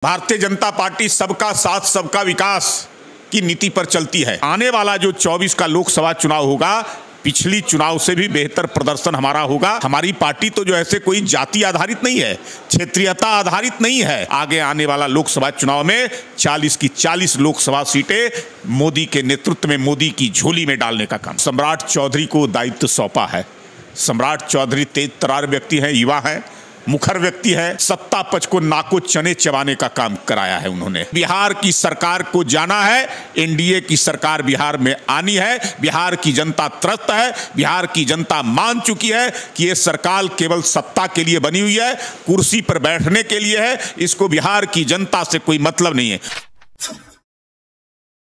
Bharatiya Janata party सबका साथ सबका विकास की नीति पर चलती है। आने वाला जो 24 का लोकसभा चुनाव होगा, पिछली चुनाव से भी बेहतर प्रदर्शन हमारा होगा। हमारी पार्टी तो जो ऐसे कोई जाति आधारित नहीं है, क्षेत्रीयता आधारित नहीं है। आगे आने वाला लोकसभा चुनाव में 40 की 40 लोकसभा सीटें मोदी के नेतृत्व में मोदी की झोली में डालने का काम सम्राट चौधरी को दायित्व सौंपा है। सम्राट चौधरी तेज तर्रार व्यक्ति है, युवा है, मुखर व्यक्ति है। सत्ता पक्ष को नाको चने चबाने का काम कराया है उन्होंने। बिहार की सरकार को जाना है, एनडीए की सरकार बिहार में आनी है। बिहार की जनता त्रस्त है, बिहार की जनता मान चुकी है कि ये सरकार केवल सत्ता के लिए बनी हुई है, कुर्सी पर बैठने के लिए है। इसको बिहार की जनता से कोई मतलब नहीं है।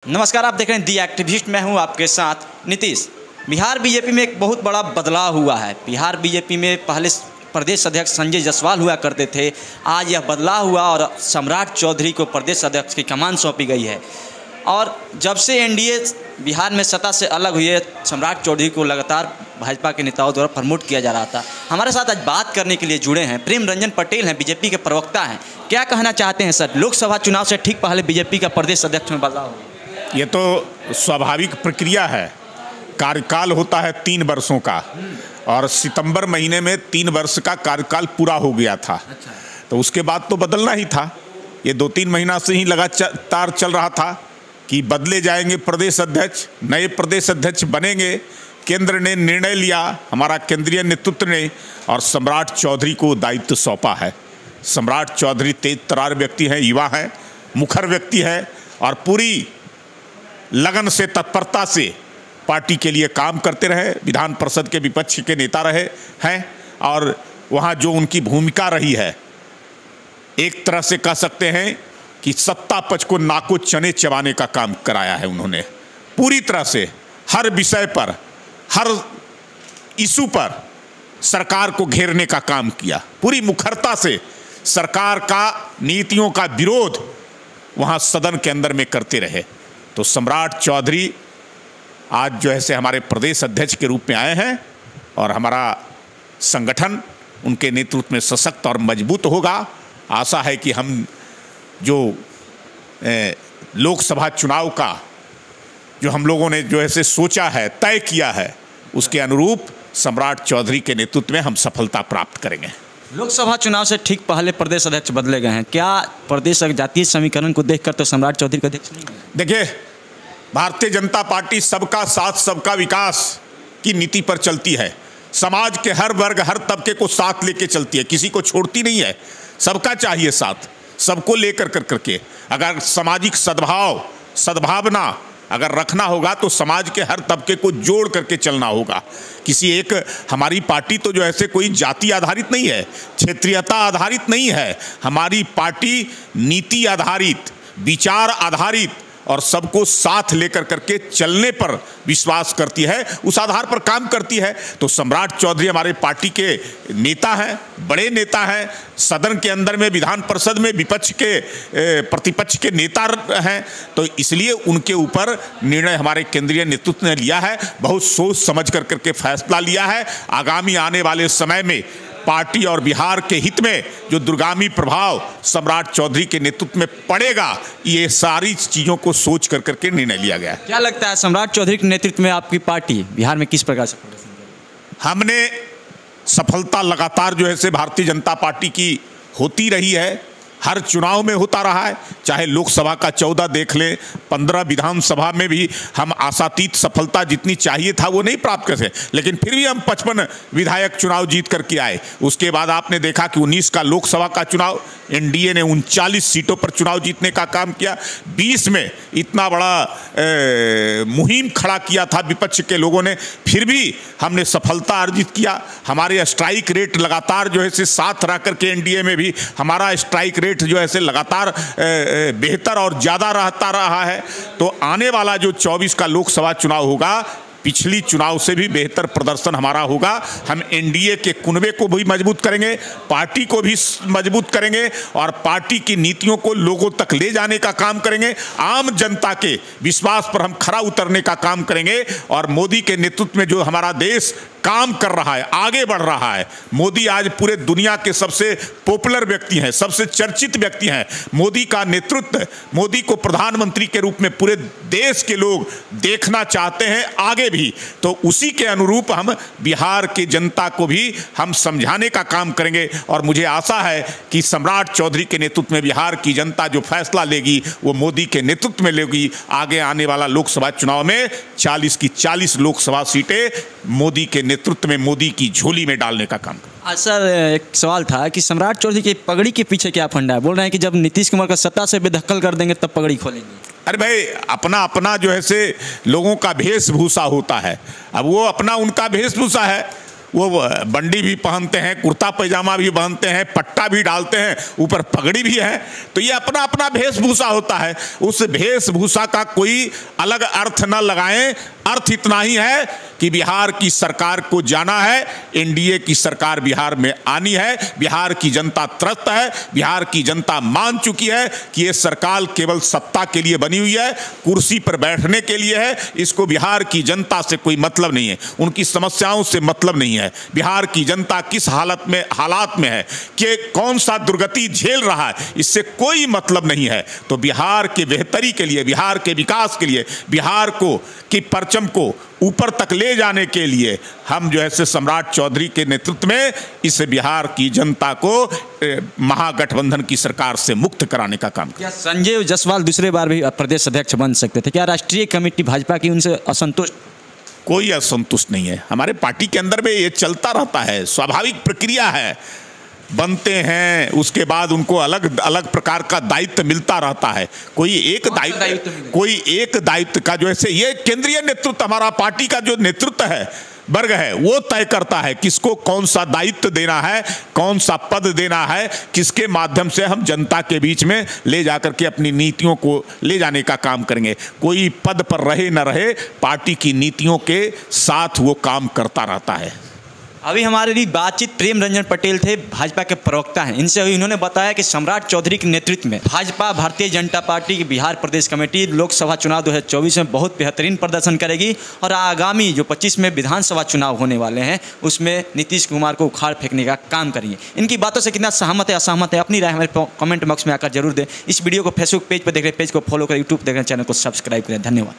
नमस्कार, आप देख रहे हैं दी एक्टिविस्ट। मैं हूं आपके साथ नीतीश। बिहार बीजेपी में एक बहुत बड़ा बदलाव हुआ है। बिहार बीजेपी में पहले प्रदेश अध्यक्ष संजय जायसवाल हुआ करते थे, आज यह बदलाव हुआ और सम्राट चौधरी को प्रदेश अध्यक्ष की कमान सौंपी गई है। और जब से एनडीए बिहार में सत्ता से अलग हुई है, सम्राट चौधरी को लगातार भाजपा के नेताओं द्वारा प्रमोट किया जा रहा था। हमारे साथ आज बात करने के लिए जुड़े हैं प्रेम रंजन पटेल, हैं बीजेपी के प्रवक्ता हैं। क्या कहना चाहते हैं सर, लोकसभा चुनाव से ठीक पहले बीजेपी का प्रदेश अध्यक्ष में बदलाव हुआ? ये तो स्वाभाविक प्रक्रिया है। कार्यकाल होता है 3 वर्षों का और सितंबर महीने में 3 वर्ष का कार्यकाल पूरा हो गया था। तो उसके बाद तो बदलना ही था। ये 2-3 महीना से ही लगातार चल रहा था कि बदले जाएंगे प्रदेश अध्यक्ष, नए प्रदेश अध्यक्ष बनेंगे। केंद्र ने निर्णय लिया, हमारा केंद्रीय नेतृत्व ने, और सम्राट चौधरी को दायित्व सौंपा है। सम्राट चौधरी तेज तर्रार व्यक्ति हैं, युवा हैं, मुखर व्यक्ति है और पूरी लगन से, तत्परता से पार्टी के लिए काम करते रहे। विधान परिषद के विपक्ष के नेता रहे हैं और वहाँ जो उनकी भूमिका रही है, एक तरह से कह सकते हैं कि सत्ता पक्ष को नाको चने चबाने का काम कराया है उन्होंने। पूरी तरह से हर विषय पर, हर इशू पर सरकार को घेरने का काम किया। पूरी मुखरता से सरकार का नीतियों का विरोध वहाँ सदन के अंदर में करते रहे। तो सम्राट चौधरी आज जो है से हमारे प्रदेश अध्यक्ष के रूप में आए हैं और हमारा संगठन उनके नेतृत्व में सशक्त और मजबूत होगा। आशा है कि हम जो लोकसभा चुनाव का जो हम लोगों ने जो है से सोचा है, तय किया है, उसके अनुरूप सम्राट चौधरी के नेतृत्व में हम सफलता प्राप्त करेंगे। लोकसभा चुनाव से ठीक पहले प्रदेश अध्यक्ष बदले गए हैं। क्या प्रदेश जातीय समीकरण को देखकर तो सम्राट चौधरी का अध्यक्ष नहीं है? देखिए, भारतीय जनता पार्टी सबका साथ सबका विकास की नीति पर चलती है। समाज के हर वर्ग, हर तबके को साथ लेके चलती है, किसी को छोड़ती नहीं है। सबका चाहिए साथ, सबको लेकर करके अगर सामाजिक सद्भाव, सद्भावना अगर रखना होगा तो समाज के हर तबके को जोड़ करके चलना होगा। किसी एक, हमारी पार्टी तो जो ऐसे कोई जाति आधारित नहीं है, क्षेत्रीयता आधारित नहीं है। हमारी पार्टी नीति आधारित, विचार आधारित और सबको साथ लेकर करके चलने पर विश्वास करती है, उस आधार पर काम करती है। तो सम्राट चौधरी हमारे पार्टी के नेता हैं, बड़े नेता हैं। सदन के अंदर में, विधान परिषद में विपक्ष के, प्रतिपक्ष के नेता हैं। तो इसलिए उनके ऊपर निर्णय हमारे केंद्रीय नेतृत्व ने लिया है, बहुत सोच समझ कर करके फैसला लिया है। आगामी आने वाले समय में पार्टी और बिहार के हित में जो दूरगामी प्रभाव सम्राट चौधरी के नेतृत्व में पड़ेगा, ये सारी चीज़ों को सोच कर करके निर्णय लिया गया है। क्या लगता है सम्राट चौधरी के नेतृत्व में आपकी पार्टी बिहार में किस प्रकार से प्रदर्शन करेगी? हमने सफलता लगातार जो है से भारतीय जनता पार्टी की होती रही है, हर चुनाव में होता रहा है। चाहे लोकसभा का 14 देख लें, 15 विधानसभा में भी हम आशातीत सफलता जितनी चाहिए था वो नहीं प्राप्त कर सके, लेकिन फिर भी हम 55 विधायक चुनाव जीत करके आए। उसके बाद आपने देखा कि 19 का लोकसभा का चुनाव एनडीए ने 39 सीटों पर चुनाव जीतने का काम किया। 20 में इतना बड़ा मुहिम खड़ा किया था विपक्ष के लोगों ने, फिर भी हमने सफलता अर्जित किया। हमारे स्ट्राइक रेट लगातार जो है से साथ रह करके एनडीए में भी हमारा स्ट्राइक रेट जो है से लगातार बेहतर और ज़्यादा रहता रहा है। तो आने वाला जो 24 का लोकसभा चुनाव होगा, पिछली चुनाव से भी बेहतर प्रदर्शन हमारा होगा। हम एनडीए के कुनबे को भी मजबूत करेंगे, पार्टी को भी मजबूत करेंगे और पार्टी की नीतियों को लोगों तक ले जाने का काम करेंगे। आम जनता के विश्वास पर हम खरा उतरने का काम करेंगे और मोदी के नेतृत्व में जो हमारा देश काम कर रहा है, आगे बढ़ रहा है। मोदी आज पूरे दुनिया के सबसे पॉपुलर व्यक्ति हैं, सबसे चर्चित व्यक्ति हैं। मोदी का नेतृत्व, मोदी को प्रधानमंत्री के रूप में पूरे देश के लोग देखना चाहते हैं आगे भी। तो उसी के अनुरूप हम बिहार की जनता को भी हम समझाने का काम करेंगे और मुझे आशा है कि सम्राट चौधरी के नेतृत्व में बिहार की जनता जो फैसला लेगी वो मोदी के नेतृत्व में लेगी। आगे आने वाला लोकसभा चुनाव में 40 की 40 लोकसभा सीटें मोदी के नेतृत्व में मोदी की झोली में डालने का काम करें। सर, एक सवाल था कि सम्राट चौधरी की पगड़ी के पीछे क्या फंडा है? बोल रहे हैं कि जब नीतीश कुमार का सत्ता से बेदखल कर देंगे तब पगड़ी खोलेंगे। अरे भाई, अपना अपना जो है से लोगों का वेशभूषा होता है। अब वो अपना उनका वेशभूषा है, वो बंडी भी पहनते हैं, कुर्ता पैजामा भी पहनते हैं, पट्टा भी डालते हैं, ऊपर पगड़ी भी है। तो ये अपना अपना वेशभूषा होता है। उस वेशभूषा का कोई अलग अर्थ न लगाएं। अर्थ इतना ही है कि बिहार की सरकार को जाना है, एनडीए की सरकार बिहार में आनी है। बिहार की जनता त्रस्त है, बिहार की जनता मान चुकी है कि ये सरकार केवल सत्ता के लिए बनी हुई है, कुर्सी पर बैठने के लिए है। इसको बिहार की जनता से कोई मतलब नहीं है, उनकी समस्याओं से मतलब नहीं है। बिहार की जनता किस हालात में है, कि कौन सा दुर्गति झेल रहा है, इससे कोई मतलब नहीं है। तो बिहार के बेहतरी के लिए, बिहार के विकास के लिए, बिहार को की परचम को ऊपर तक ले जाने के लिए हम जो है से सम्राट चौधरी के नेतृत्व में इस बिहार की जनता को महागठबंधन की सरकार से मुक्त कराने का काम। क्या संजय जायसवाल दूसरे बार भी प्रदेश अध्यक्ष बन सकते थे? क्या राष्ट्रीय कमेटी भाजपा की उनसे असंतुष्ट? कोई असंतुष्ट नहीं है। हमारे पार्टी के अंदर में ये चलता रहता है, स्वाभाविक प्रक्रिया है। बनते हैं, उसके बाद उनको अलग अलग प्रकार का दायित्व मिलता रहता है। कोई एक दायित्व का जो है ये केंद्रीय नेतृत्व, हमारा पार्टी का जो नेतृत्व है, वर्ग है, वो तय करता है किसको कौन सा दायित्व देना है, कौन सा पद देना है, किसके माध्यम से हम जनता के बीच में ले जाकर के अपनी नीतियों को ले जाने का काम करेंगे। कोई पद पर रहे न रहे, पार्टी की नीतियों के साथ वो काम करता रहता है। अभी हमारे लिए बातचीत प्रेम रंजन पटेल थे, भाजपा के प्रवक्ता हैं। इनसे इन्होंने बताया कि सम्राट चौधरी के नेतृत्व में भाजपा, भारतीय जनता पार्टी की बिहार प्रदेश कमेटी लोकसभा चुनाव 2024 में बहुत बेहतरीन प्रदर्शन करेगी और आगामी जो 25 में विधानसभा चुनाव होने वाले हैं उसमें नीतीश कुमार को उखाड़ फेंकने का काम करेंगे। इनकी बातों से कितना सहमत है, असहमत है, अपनी राय हमारे कमेंट बॉक्स में आकर जरूर दें। इस वीडियो को फेसबुक पेज पर देख रहे पेज को फॉलो करें, यूट्यूब देख रहे चैनल को सब्सक्राइब करें। धन्यवाद।